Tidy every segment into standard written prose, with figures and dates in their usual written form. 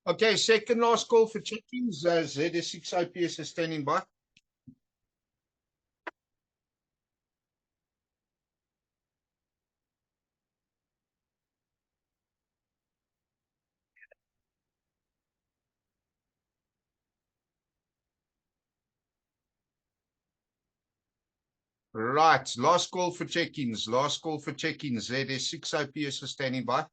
Okay, second last call for check-ins. ZS6 IPS is standing by. Right, last call for check-ins. Last call for check-ins. ZS6 IPS is standing by.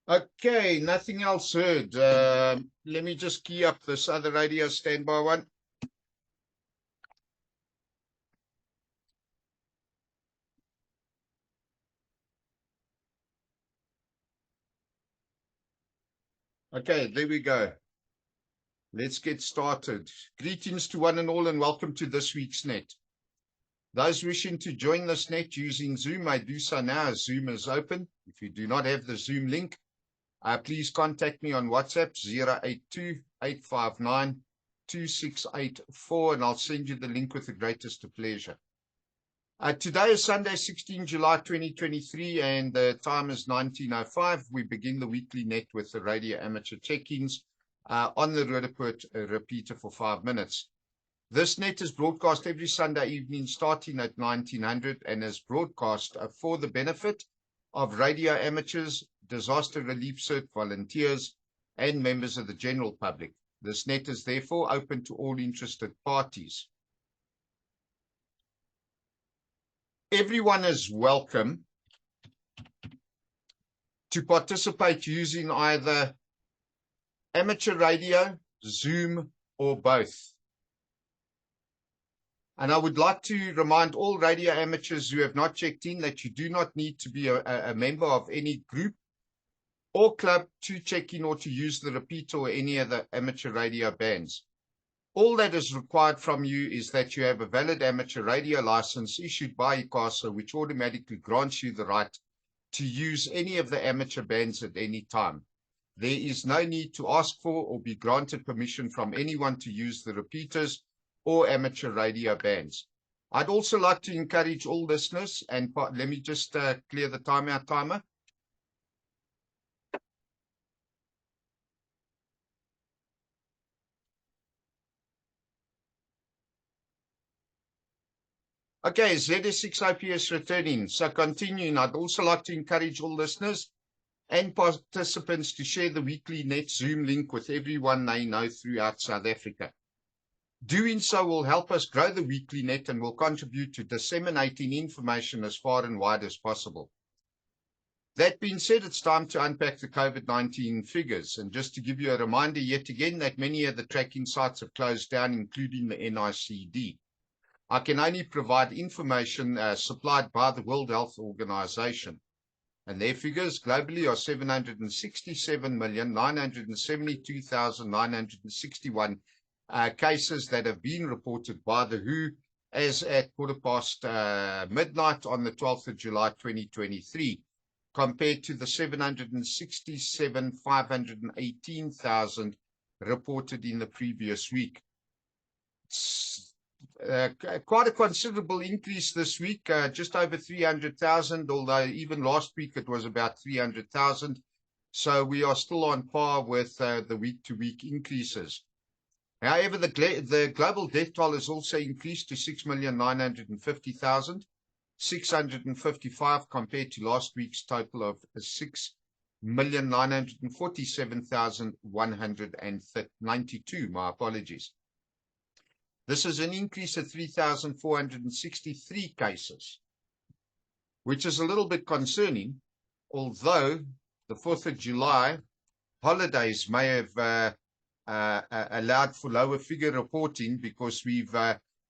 Okay, nothing else heard. Let me just key up this other radio standby one. Okay, there we go. Let's get started. Greetings to one and all and welcome to this week's net. Those wishing to join this net using Zoom may do so now as Zoom is open. If you do not have the Zoom link, please contact me on WhatsApp 082-859-2684 and I'll send you the link with the greatest of pleasure. Today is Sunday, 16 July 2023 and the time is 19:05. We begin the weekly net with the radio amateur check-ins on the Roodepoort repeater for 5 minutes. This net is broadcast every Sunday evening starting at 1900 and is broadcast for the benefit of radio amateurs, disaster relief cert volunteers, and members of the general public. This net is therefore open to all interested parties. Everyone is welcome to participate using either amateur radio, Zoom, or both. And I would like to remind all radio amateurs who have not checked in that you do not need to be a member of any group or club to check in or to use the repeater or any other amateur radio bands. All that is required from you is that you have a valid amateur radio license issued by ICASA, which automatically grants you the right to use any of the amateur bands at any time. There is no need to ask for or be granted permission from anyone to use the repeaters or amateur radio bands. I'd also like to encourage all listeners, and let me just clear the timeout timer. Okay, ZS6 IPS returning. So continuing, I'd also like to encourage all listeners and participants to share the weekly net Zoom link with everyone they know throughout South Africa. Doing so will help us grow the weekly net and will contribute to disseminating information as far and wide as possible. That being said, it's time to unpack the COVID-19 figures. And just to give you a reminder yet again that many of the tracking sites have closed down, including the NICD. I can only provide information supplied by the World Health Organization. And their figures globally are 767,972,961 cases that have been reported by the WHO as at midnight on the 12th of July 2023, compared to the 767,518,000 reported in the previous week. Quite a considerable increase this week, just over 300,000, although even last week it was about 300,000. So we are still on par with the week-to-week increases. However, the global death toll has also increased to 6,950,655 compared to last week's total of 6,947,192. My apologies. This is an increase of 3,463 cases, which is a little bit concerning, although the 4th of July holidays may have allowed for lower figure reporting because we've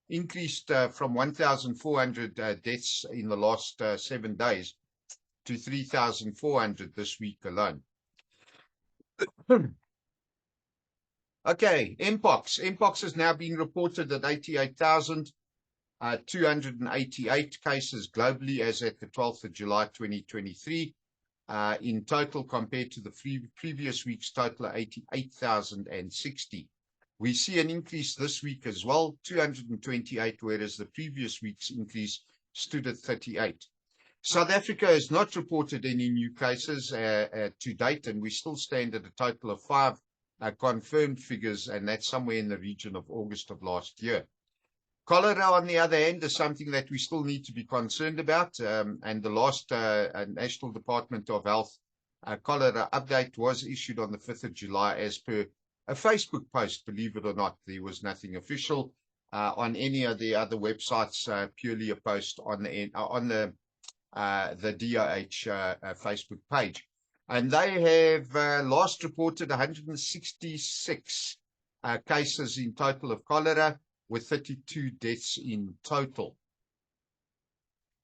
increased from 1,400 deaths in the last 7 days to 3,400 this week alone. Okay, Mpox. Mpox has now been reported at 88,288 cases globally as at the 12th of July 2023. in total compared to the previous week's total of 88,060. We see an increase this week as well, 228, whereas the previous week's increase stood at 38. South Africa has not reported any new cases to date, and we still stand at a total of 5 confirmed figures, and that's somewhere in the region of August of last year. Cholera, on the other hand, is something that we still need to be concerned about, and the last National Department of Health cholera update was issued on the 5th of July as per a Facebook post. Believe it or not, there was nothing official on any of the other websites, purely a post on the DOH Facebook page. And they have last reported 166 cases in total of cholera, with 32 deaths in total.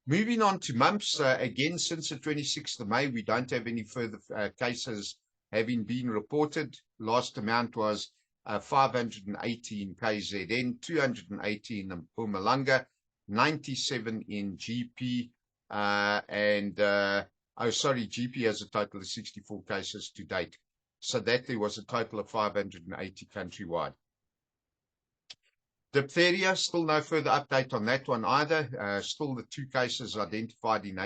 Moving on to mumps, again, since the 26th of May, we don't have any further cases having been reported. Last amount was 580 in KZN, 280 in Mpumalanga, 97 in GP, GP has a total of 64 cases to date. So that there was a total of 580 countrywide. Diphtheria, still no further update on that one either. Still the 2 cases identified in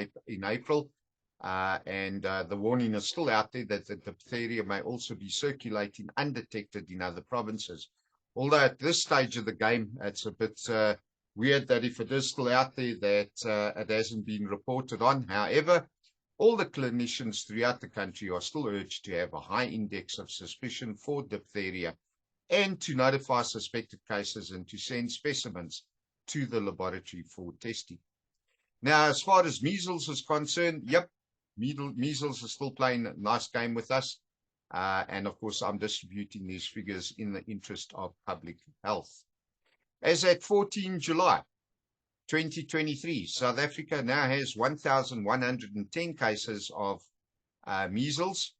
April. The warning is still out there that the diphtheria may also be circulating undetected in other provinces. Although at this stage of the game, it's a bit weird that if it is still out there, that it hasn't been reported on. However, all the clinicians throughout the country are still urged to have a high index of suspicion for diphtheria, and to notify suspected cases and to send specimens to the laboratory for testing. Now, as far as measles is concerned, yep, measles is still playing a nice game with us. And of course, I'm distributing these figures in the interest of public health. As at 14 July 2023, South Africa now has 1,110 cases of measles.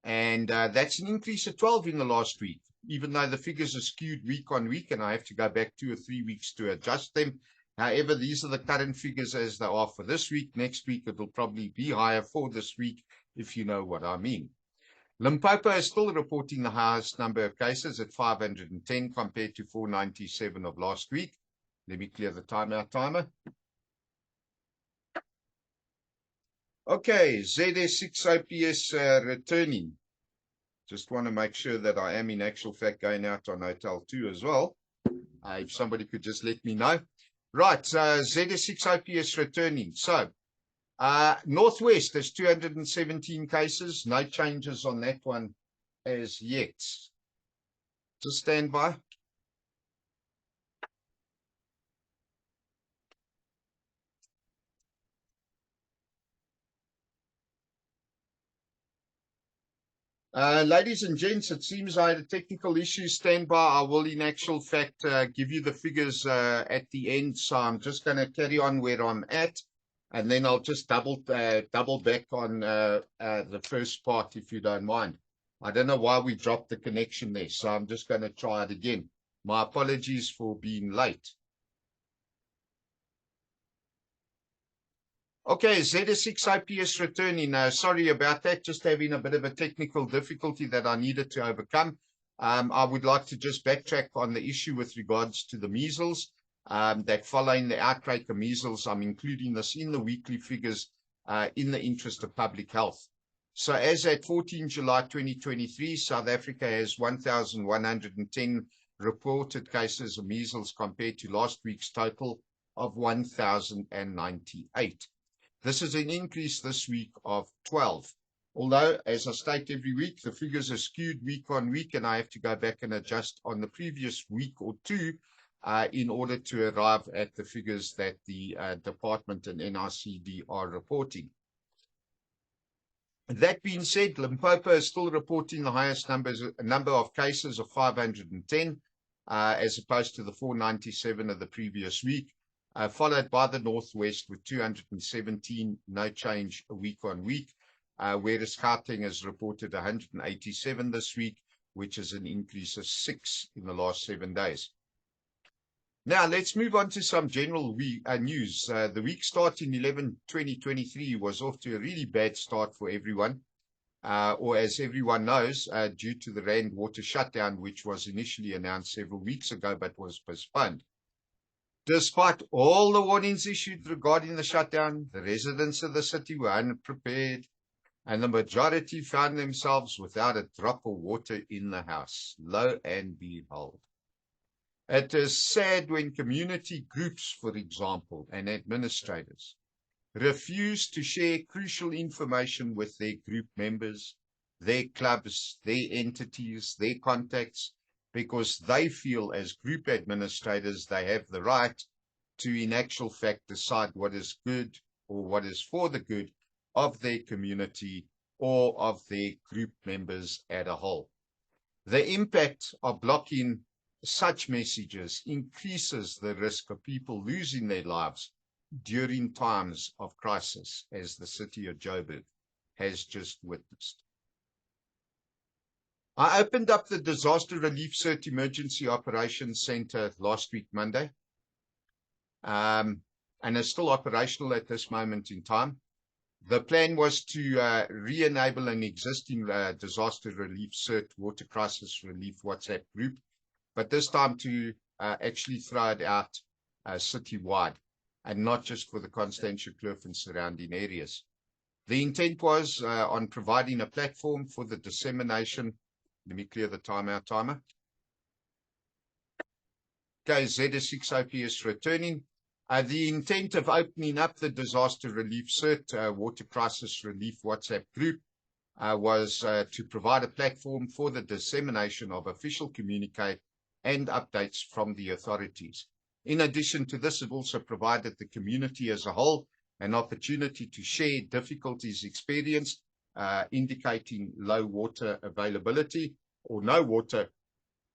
And that's an increase of 12 in the last week, even though the figures are skewed week on week, and I have to go back 2 or 3 weeks to adjust them. However, these are the current figures as they are for this week. Next week, it will probably be higher for this week, if you know what I mean. Limpopo is still reporting the highest number of cases at 510 compared to 497 of last week. Let me clear the timeout timer. Okay, ZS6OPS returning. Just want to make sure that I am in actual fact going out on Hotel 2 as well. If somebody could just let me know. Right, ZS6OPS returning. So, Northwest has 217 cases. No changes on that one as yet. Just stand by. Ladies and gents, it seems I had a technical issue. Stand by. I will, in actual fact, give you the figures at the end. So I'm just going to carry on where I'm at, and then I'll just double back on the first part, if you don't mind. I don't know why we dropped the connection there, so I'm just going to try it again. My apologies for being late. Okay, ZS6OPS returning. Sorry about that, just having a bit of a technical difficulty that I needed to overcome. I would like to just backtrack on the issue with regards to the measles, that following the outbreak of measles, I'm including this in the weekly figures in the interest of public health. So as at 14 July 2023, South Africa has 1,110 reported cases of measles compared to last week's total of 1,098. This is an increase this week of 12. Although, as I state every week, the figures are skewed week on week, and I have to go back and adjust on the previous week or two in order to arrive at the figures that the department and NICD are reporting. That being said, Limpopo is still reporting the highest number of cases of 510, as opposed to the 497 of the previous week. Followed by the Northwest with 217, no change week on week, whereas Gauteng has reported 187 this week, which is an increase of 6 in the last 7 days. Now, let's move on to some general news. The week starting 11/2023 was off to a really bad start for everyone, or as everyone knows, due to the Rand water shutdown, which was initially announced several weeks ago but was postponed. Despite all the warnings issued regarding the shutdown, the residents of the city were unprepared, and the majority found themselves without a drop of water in the house. Lo and behold. It is sad when community groups, for example, and administrators refuse to share crucial information with their group members, their clubs, their entities, their contacts, because they feel as group administrators they have the right to, in actual fact, decide what is good or what is for the good of their community or of their group members as a whole. The impact of blocking such messages increases the risk of people losing their lives during times of crisis, as the city of Joburg has just witnessed. I opened up the Disaster Relief CERT Emergency Operations Center last week, Monday, and is still operational at this moment in time. The plan was to re-enable an existing Disaster Relief CERT Water Crisis Relief WhatsApp group, but this time to actually throw it out citywide and not just for the Constantia Kloof and surrounding areas. The intent was on providing a platform for the dissemination. Let me clear the timeout timer. Okay, Z6OPS returning. The intent of opening up the Disaster Relief CERT Water Crisis Relief WhatsApp group was to provide a platform for the dissemination of official communique and updates from the authorities. In addition to this, it also provided the community as a whole an opportunity to share difficulties experienced, indicating low water availability or no water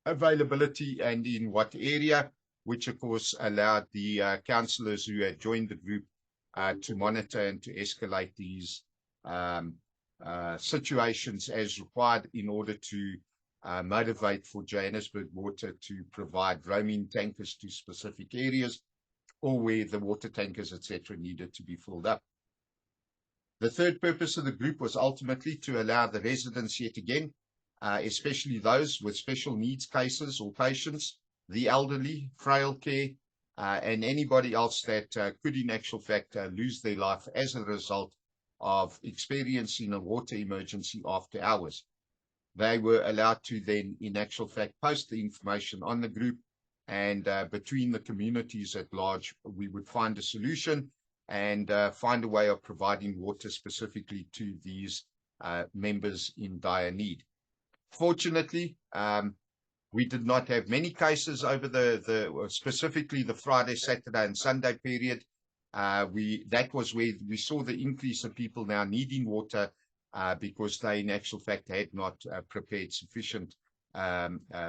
availability and in what area, which of course allowed the councillors who had joined the group to monitor and to escalate these situations as required in order to motivate for Johannesburg Water to provide roaming tankers to specific areas or where the water tankers, etc., needed to be filled up. The third purpose of the group was ultimately to allow the residents yet again, especially those with special needs cases or patients, the elderly, frail care, and anybody else that could in actual fact lose their life as a result of experiencing a water emergency after hours. They were allowed to then in actual fact post the information on the group, and between the communities at large we would find a solution and find a way of providing water specifically to these members in dire need. Fortunately, we did not have many cases over specifically the Friday, Saturday and Sunday period. That was where we saw the increase of people now needing water because they in actual fact had not prepared sufficient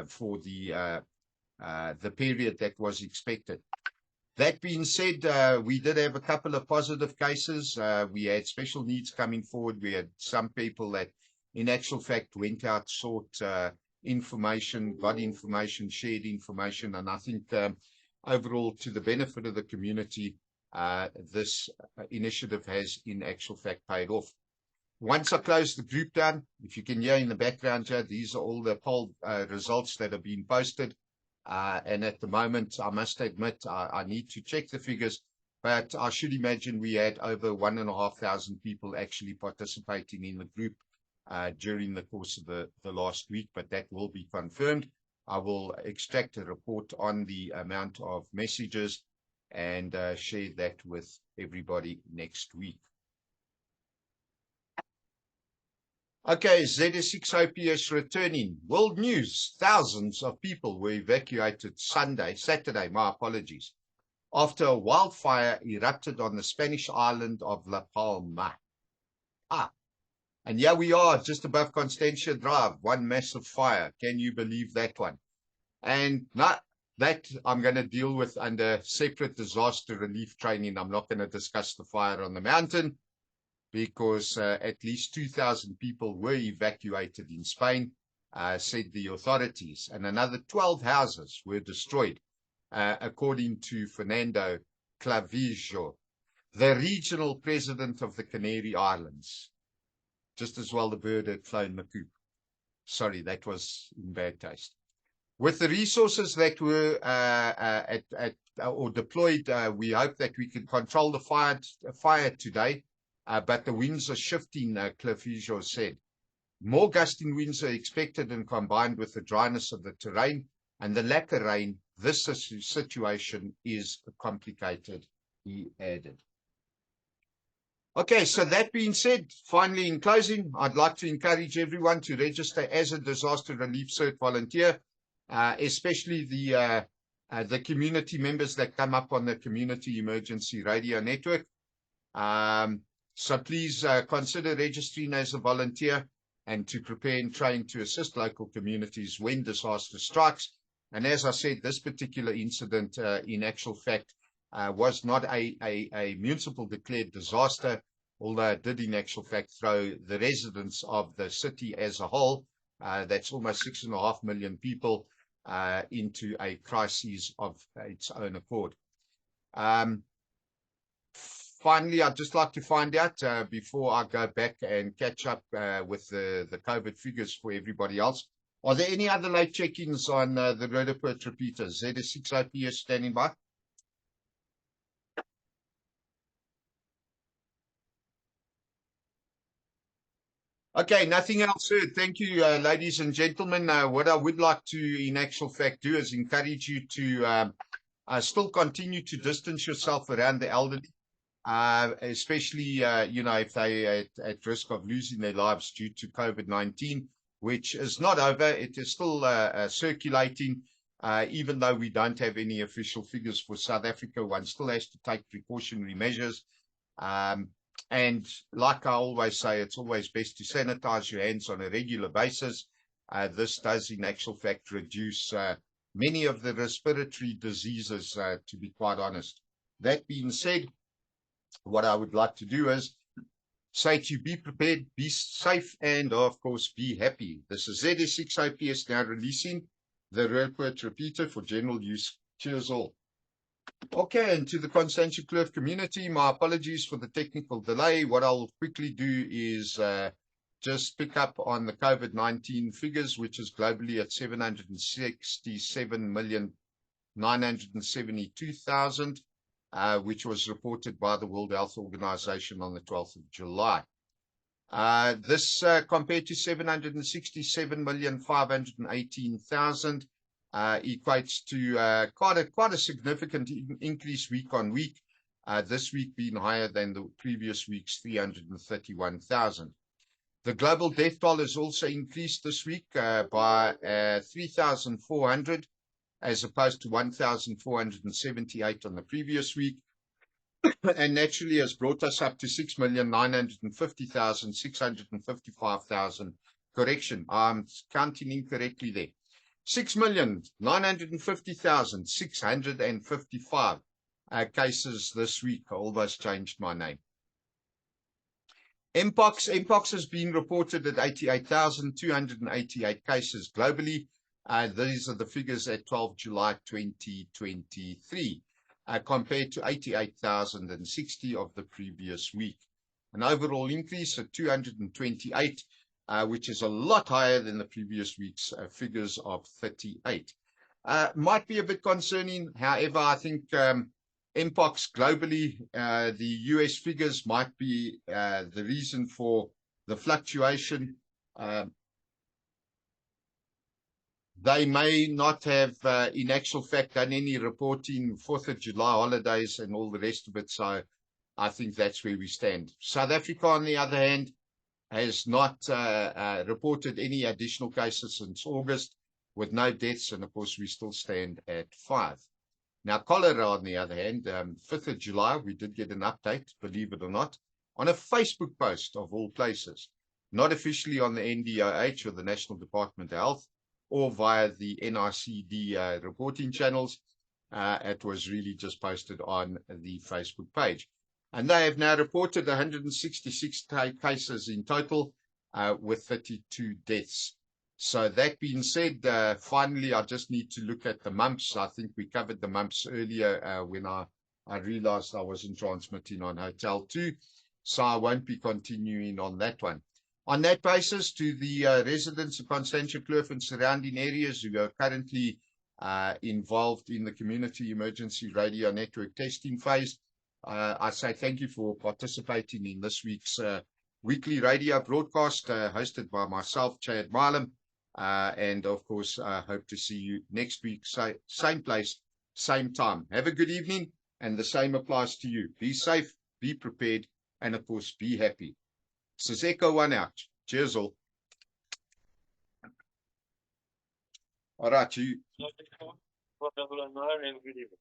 for the period that was expected. That being said, we did have a couple of positive cases. We had special needs coming forward. We had some people that in actual fact went out, sought information, got information, shared information, and I think overall to the benefit of the community, this initiative has in actual fact paid off. Once I close the group down, if you can hear in the background here, these are all the poll results that have been posted. And at the moment, I must admit, I need to check the figures, but I should imagine we had over 1,500 people actually participating in the group during the course of the last week, but that will be confirmed. I will extract a report on the amount of messages and share that with everybody next week. Okay, Z6OPS returning. World news. Thousands of people were evacuated Saturday, my apologies, after a wildfire erupted on the Spanish island of La Palma. And here we are, just above Constantia Drive, one massive fire. Can you believe that one? And that I'm going to deal with under separate disaster relief training. I'm not going to discuss the fire on the mountain, because at least 2,000 people were evacuated in Spain, said the authorities, and another 12 houses were destroyed. according to Fernando Clavijo, the regional president of the Canary Islands. Just as well the bird had flown the coop. Sorry, that was in bad taste. With the resources that were or deployed, we hope that we can control the fire today, but the winds are shifting, Clavijo said. More gusting winds are expected, and combined with the dryness of the terrain and the lack of rain, this situation is complicated, he added. Okay, so that being said, finally in closing, I'd like to encourage everyone to register as a disaster relief cert volunteer, especially the community members that come up on the Community Emergency Radio Network. So please consider registering as a volunteer and to prepare and train to assist local communities when disaster strikes. And as I said, this particular incident, in actual fact, was not a municipal declared disaster, although it did in actual fact throw the residents of the city as a whole, that's almost 6.5 million people, into a crisis of its own accord. Finally, I'd just like to find out, before I go back and catch up with the COVID figures for everybody else, are there any other late check-ins on the Roodepoort repeaters? ZS6OPS standing by. Okay, nothing else heard. Thank you, ladies and gentlemen. What I would like to, in actual fact, do is encourage you to still continue to distance yourself around the elderly, especially, if they at risk of losing their lives due to COVID-19, which is not over. It is still circulating, even though we don't have any official figures for South Africa. One still has to take precautionary measures. And like I always say, it's always best to sanitize your hands on a regular basis. This does, in actual fact, reduce many of the respiratory diseases, to be quite honest. That being said, what I would like to do is say to you, be prepared, be safe, and of course, be happy. This is ZS6OPS now releasing the Roodepoort repeater for general use. Cheers all. Okay, and to the Constantia Kloof community, my apologies for the technical delay. What I'll quickly do is just pick up on the COVID-19 figures, which is globally at 767,972,000, which was reported by the World Health Organization on the 12th of July. This compared to 767,518,000 equates to quite a significant increase week on week, this week being higher than the previous week's 331,000. The global death toll has also increased this week by 3,400 as opposed to 1,478 on the previous week, and naturally has brought us up to 6,950,655,000. Correction, I'm counting incorrectly there. 6,950,655 cases this week. I almost changed my name. Mpox has been reported at 88,288 cases globally. These are the figures at 12 July 2023, compared to 88,060 of the previous week. An overall increase of 228, which is a lot higher than the previous week's figures of 38. Might be a bit concerning. However, I think Mpox globally, the US figures might be the reason for the fluctuation. They may not have, in actual fact, done any reporting, 4th of July holidays and all the rest of it. So I think that's where we stand. South Africa, on the other hand, has not reported any additional cases since August, with no deaths, and of course we still stand at 5. Now, cholera, on the other hand, 5th of July, we did get an update, believe it or not, on a Facebook post of all places, not officially on the NDOH or the National Department of Health, or via the NICD reporting channels. It was really just posted on the Facebook page. And they have now reported 166 cases in total, with 32 deaths. So that being said, finally, I just need to look at the mumps. I think we covered the mumps earlier when I realized I wasn't transmitting on Hotel 2. So I won't be continuing on that one. On that basis, to the residents of Constantia Kloof and surrounding areas who are currently involved in the Community Emergency Radio Network testing phase, I say thank you for participating in this week's weekly radio broadcast hosted by myself, Chad Milam. And of course, I hope to see you next week, same place, same time. Have a good evening, and the same applies to you. Be safe, be prepared, and of course, be happy. Siseko one out. Cheers all. All right, you. Have a good evening.